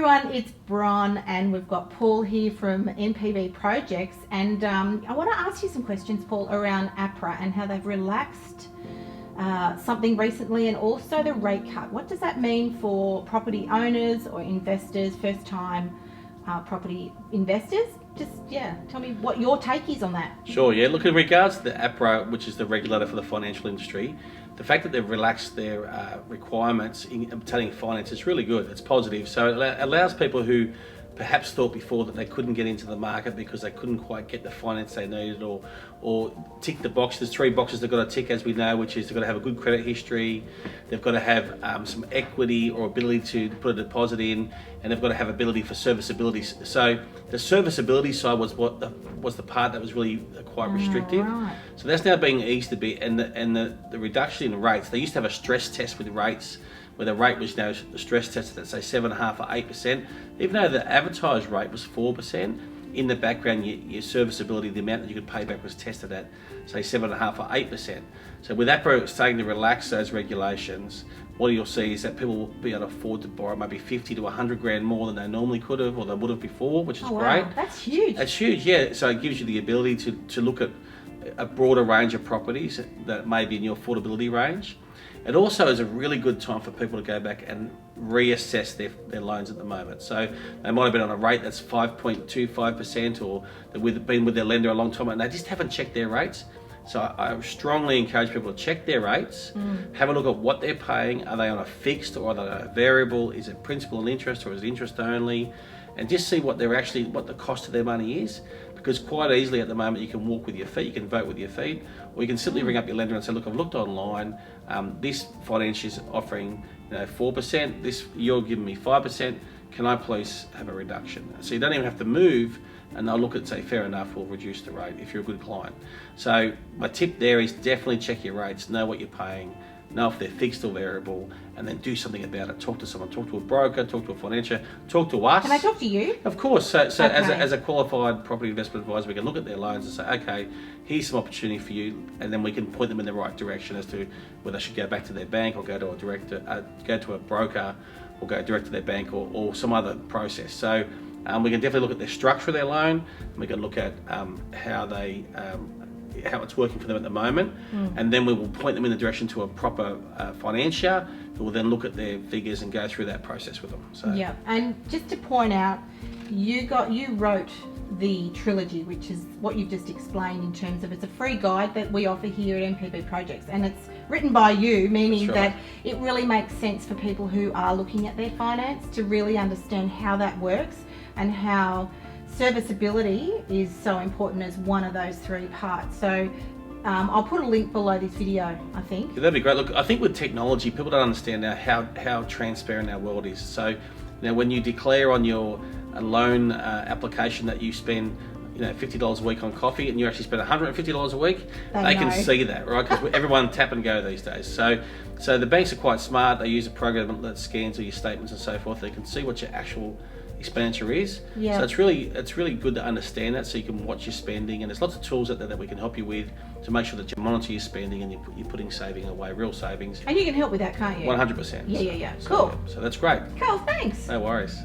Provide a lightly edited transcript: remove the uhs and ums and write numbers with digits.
everyone, it's Bron and we've got Paul here from NPB Projects, and I want to ask you some questions, Paul, around APRA and how they've relaxed something recently, and also the rate cut. What does that mean for property owners or investors, first time property investors? Just, tell me what your take is on that. Sure, look, in regards to the APRA, which is the regulator for the financial industry, the fact that they've relaxed their requirements in obtaining finance is really good. It's positive. So it allows people who perhaps thought before that they couldn't get into the market because they couldn't quite get the finance they needed, or tick the box. There's 3 boxes they've got to tick, as we know, which is they've got to have a good credit history, they've got to have some equity or ability to put a deposit in, and they've got to have ability for serviceability. So the serviceability side was the part that was really quite restrictive. Right. So that's now being eased a bit, and the reduction in rates. They used to have a stress test with rates, where the rate was now stress tested at say 7.5% or 8%, even though the advertised rate was 4%. In the background, your serviceability, the amount that you could pay back, was tested at say 7.5% or 8%. So with APRA starting to relax those regulations, what you'll see is that people will be able to afford to borrow maybe 50 to 100 grand more than they normally could have, or they would have before, which is great. Wow, that's huge. That's huge, yeah. So it gives you the ability to look at a broader range of properties that may be in your affordability range. It also is a really good time for people to go back and reassess their loans at the moment. So they might have been on a rate that's 5.25%, or they've been with their lender a long time and they just haven't checked their rates. So I strongly encourage people to check their rates, have a look at what they're paying. Are they on a fixed or are they on a variable? Is it principal and interest, or is it interest only? And just see what the cost of their money is. Because quite easily at the moment you can walk with your feet, you can vote with your feet, or you can simply ring up your lender and say, look, I've looked online, this finance is offering 4%, this you're giving me 5%, can I please have a reduction? So you don't even have to move, and they'll look at, say, fair enough, we'll reduce the rate if you're a good client. So my tip there is definitely check your rates, know what you're paying, know if they're fixed or variable, and then do something about it. Talk to someone, talk to a broker, talk to a financier, talk to us. Can I talk to you? Of course. So okay. as a qualified property investment advisor, we can look at their loans and say, okay, here's some opportunity for you, and then we can point them in the right direction as to whether they should go back to their bank or go to a broker, or go direct to their bank, or some other process. So we can definitely look at the structure of their loan, and we can look at how it's working for them at the moment, and then we will point them in the direction to a proper financier, who will then look at their figures and go through that process with them. So yeah, and just to point out, you wrote the trilogy, which is what you've just explained, in terms of it's a free guide that we offer here at NPB Projects, and it's written by you, meaning that it really makes sense for people who are looking at their finance to really understand how that works, and how serviceability is so important as one of those 3 parts. So I'll put a link below this video, I think. Yeah, that'd be great. Look, I think with technology, people don't understand now how transparent our world is. So when you declare on your loan application that you spend $50 a week on coffee, and you actually spend $150 a week, they can see that, right? Because everyone tap and go these days. So the banks are quite smart. They use a program that scans all your statements and so forth. They can see what your actual expenditure is. So it's really good to understand that, so you can watch your spending, and there's lots of tools out there that we can help you with to make sure that you monitor your spending and you're putting saving away, real savings. And you can help with that, can't you? 100%. Yeah. Cool. So that's great. Cool, thanks. No worries.